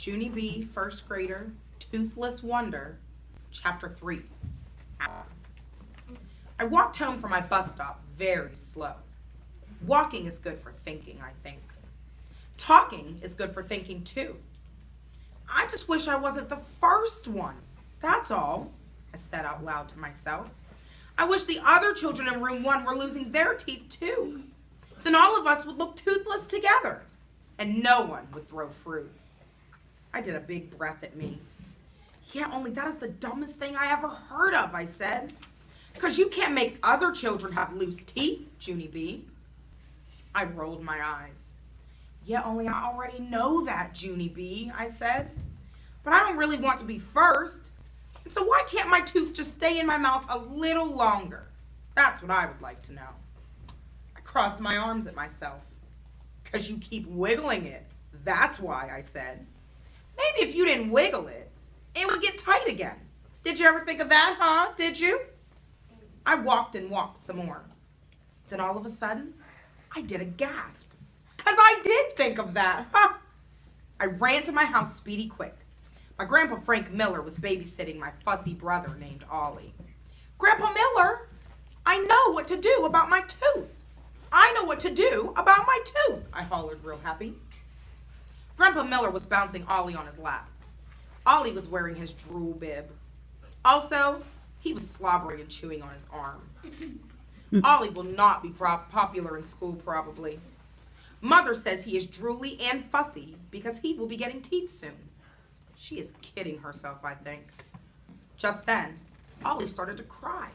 Junie B., first grader, Toothless Wonder, Chapter 3. I walked home from my bus stop very slow. Walking is good for thinking, I think. Talking is good for thinking, too. I just wish I wasn't the first one. That's all, I said out loud to myself. I wish the other children in room 1 were losing their teeth, too. Then all of us would look toothless together, and no one would throw fruit. I did a big breath at me. Yeah, only that is the dumbest thing I ever heard of, I said. 'Cause you can't make other children have loose teeth, Junie B. I rolled my eyes. Yeah, only I already know that, Junie B, I said. But I don't really want to be first. So why can't my tooth just stay in my mouth a little longer? That's what I would like to know. I crossed my arms at myself. 'Cause you keep wiggling it. That's why, I said. Maybe if you didn't wiggle it, it would get tight again. Did you ever think of that, huh? Did you? I walked and walked some more. Then all of a sudden, I did a gasp. 'Cause I did think of that, huh? I ran to my house speedy quick. My Grandpa Frank Miller was babysitting my fussy brother named Ollie. Grandpa Miller, I know what to do about my tooth. I know what to do about my tooth, I hollered real happy. Grandpa Miller was bouncing Ollie on his lap. Ollie was wearing his drool bib. Also, he was slobbering and chewing on his arm. Ollie will not be popular in school, probably. Mother says he is drooly and fussy because he will be getting teeth soon. She is kidding herself, I think. Just then, Ollie started to cry.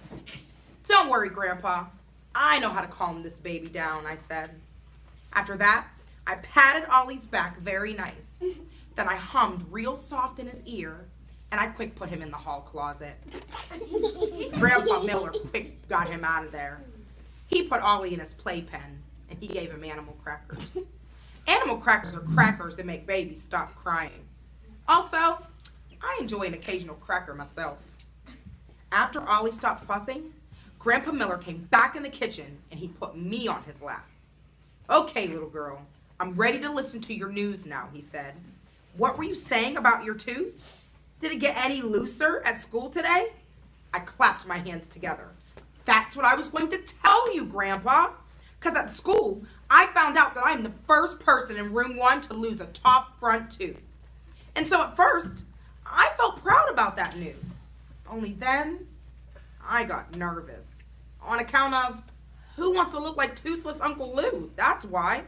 Don't worry, Grandpa. I know how to calm this baby down, I said. After that, I patted Ollie's back very nice. Then I hummed real soft in his ear, and I quick put him in the hall closet. Grandpa Miller quick got him out of there. He put Ollie in his playpen, and he gave him animal crackers. Animal crackers are crackers that make babies stop crying. Also, I enjoy an occasional cracker myself. After Ollie stopped fussing, Grandpa Miller came back in the kitchen, and he put me on his lap. Okay, little girl, I'm ready to listen to your news now, he said. What were you saying about your tooth? Did it get any looser at school today? I clapped my hands together. That's what I was going to tell you, Grandpa. 'Cause at school, I found out that I'm the first person in room 1 to lose a top front tooth. And so at first, I felt proud about that news. Only then, I got nervous. On account of, who wants to look like toothless Uncle Lou? That's why.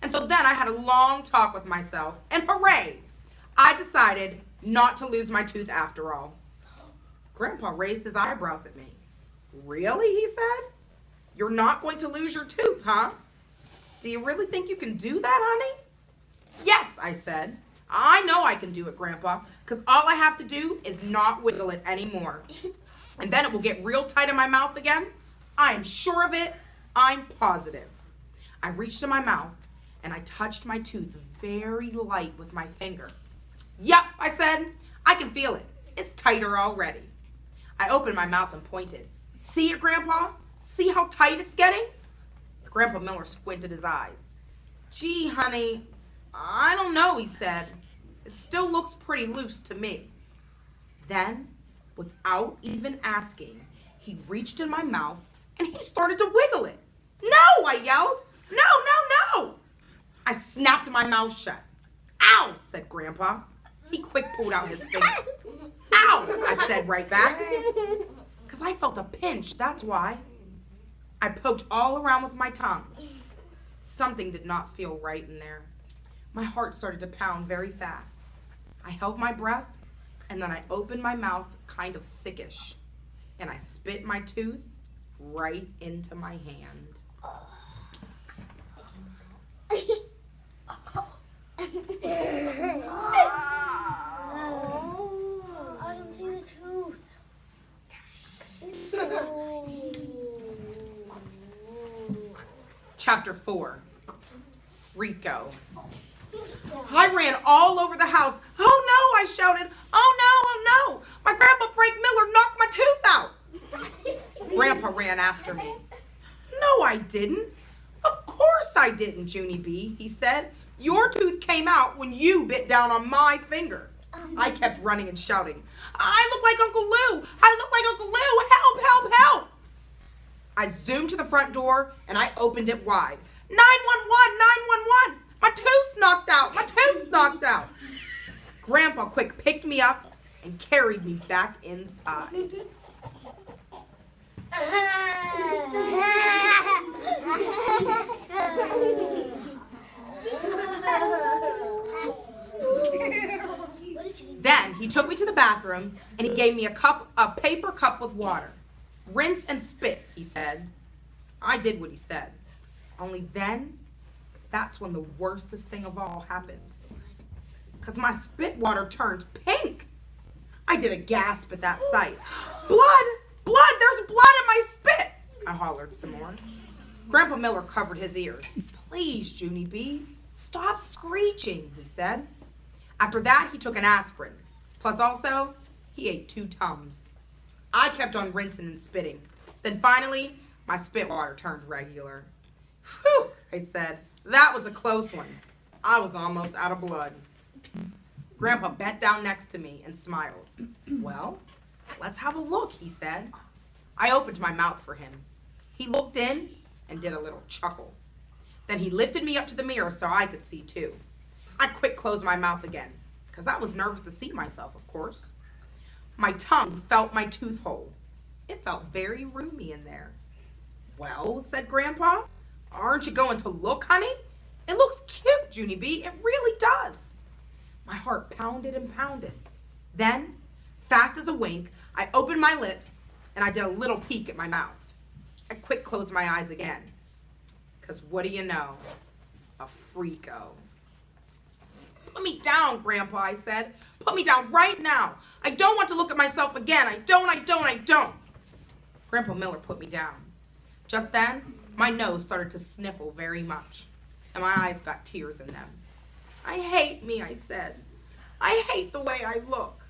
And so then I had a long talk with myself, and hooray! I decided not to lose my tooth after all. Grandpa raised his eyebrows at me. Really, he said? You're not going to lose your tooth, huh? Do you really think you can do that, honey? Yes, I said. I know I can do it, Grandpa, because all I have to do is not wiggle it anymore. And then it will get real tight in my mouth again. I am sure of it. I'm positive. I reached in my mouth, and I touched my tooth very light with my finger. Yep, I said. I can feel it. It's tighter already. I opened my mouth and pointed. See it, Grandpa? See how tight it's getting? Grandpa Miller squinted his eyes. Gee, honey, I don't know, he said. It still looks pretty loose to me. Then, without even asking, he reached in my mouth and he started to wiggle it. No, I yelled. No, no, no. I snapped my mouth shut. Ow, said Grandpa. He quick pulled out his finger. Ow, I said right back. 'Cause I felt a pinch, that's why. I poked all around with my tongue. Something did not feel right in there. My heart started to pound very fast. I held my breath, and then I opened my mouth kind of sickish, and I spit my tooth right into my hand. I don't see the tooth. Chapter 4, Freako. I ran all over the house. Oh no, I shouted. Oh no, my Grandpa Frank Miller knocked my tooth out. Grandpa ran after me. No, I didn't. Of course I didn't, Junie B, he said. Your tooth came out when you bit down on my finger. I kept running and shouting, I look like Uncle Lou! I look like Uncle Lou! Help, help, help! I zoomed to the front door and I opened it wide. 911, 911! My tooth's knocked out! My tooth's knocked out! Grandpa quick picked me up and carried me back inside. Then he took me to the bathroom and he gave me a paper cup with water. Rinse and spit, he said. I did what he said. Only then, that's when the worstest thing of all happened. Because my spit water turned pink. I did a gasp at that sight. Blood! Blood! There's blood in my spit! I hollered some more. Grandpa Miller covered his ears. Please, Junie B, stop screeching, he said. After that, he took an aspirin. Plus also, he ate 2 Tums. I kept on rinsing and spitting. Then finally, my spit water turned regular. Whew, I said. That was a close one. I was almost out of blood. Grandpa bent down next to me and smiled. Well, let's have a look, he said. I opened my mouth for him. He looked in and did a little chuckle. Then he lifted me up to the mirror so I could see too. I quick closed my mouth again, because I was nervous to see myself, of course. My tongue felt my tooth hole. It felt very roomy in there. Well, said Grandpa, aren't you going to look, honey? It looks cute, Junie B. It really does. My heart pounded and pounded. Then, fast as a wink, I opened my lips and I did a little peek at my mouth. I quick closed my eyes again. Because what do you know? A freako. Put me down, Grandpa, I said. Put me down right now. I don't want to look at myself again. I don't. Grandpa Miller put me down. Just then, my nose started to sniffle very much, and my eyes got tears in them. I hate me, I said. I hate the way I look.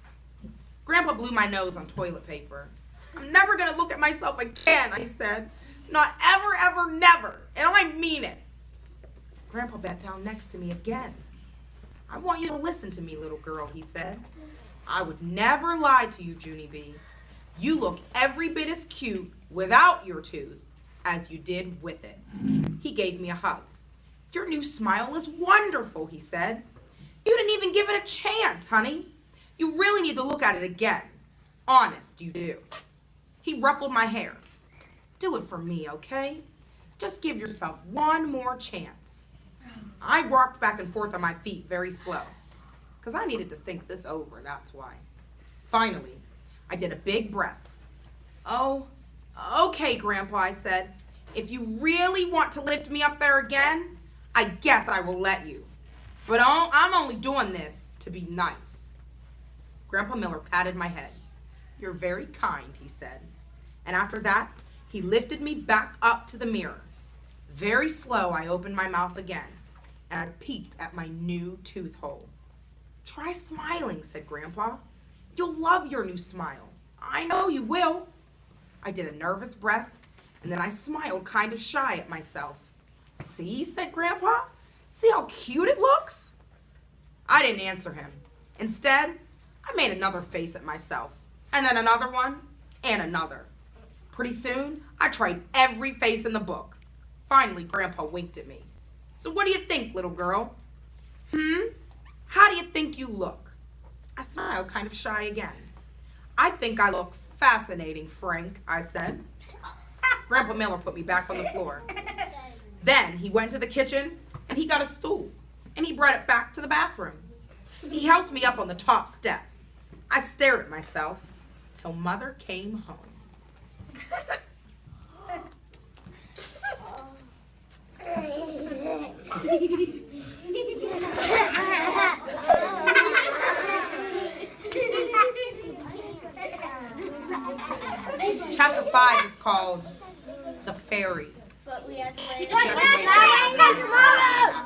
Grandpa blew my nose on toilet paper. I'm never going to look at myself again, I said. Not ever, ever, never. And I mean it. Grandpa bent down next to me again. I want you to listen to me, little girl, he said. I would never lie to you, Junie B. You look every bit as cute without your tooth as you did with it. He gave me a hug. Your new smile is wonderful, he said. You didn't even give it a chance, honey. You really need to look at it again. Honest, you do. He ruffled my hair. Do it for me, okay? Just give yourself one more chance. I rocked back and forth on my feet very slow, because I needed to think this over, that's why. Finally, I did a big breath. Oh, okay, Grandpa, I said. If you really want to lift me up there again, I guess I will let you. But I'm only doing this to be nice. Grandpa Miller patted my head. You're very kind, he said. And after that, he lifted me back up to the mirror. Very slow, I opened my mouth again, and I peeked at my new tooth hole. Try smiling, said Grandpa. You'll love your new smile. I know you will. I did a nervous breath, and then I smiled kind of shy at myself. See, said Grandpa. See how cute it looks? I didn't answer him. Instead, I made another face at myself, and then another one, and another. Pretty soon, I tried every face in the book. Finally, Grandpa winked at me. So what do you think, little girl? How do you think you look? I smiled kind of shy again. I think I look fascinating, Frank, I said. Grandpa Miller put me back on the floor. Then he went to the kitchen and he got a stool and he brought it back to the bathroom. He helped me up on the top step. I stared at myself till Mother came home. Chapter 5 is called The Fairy. But we have to wait. You have to wait till after.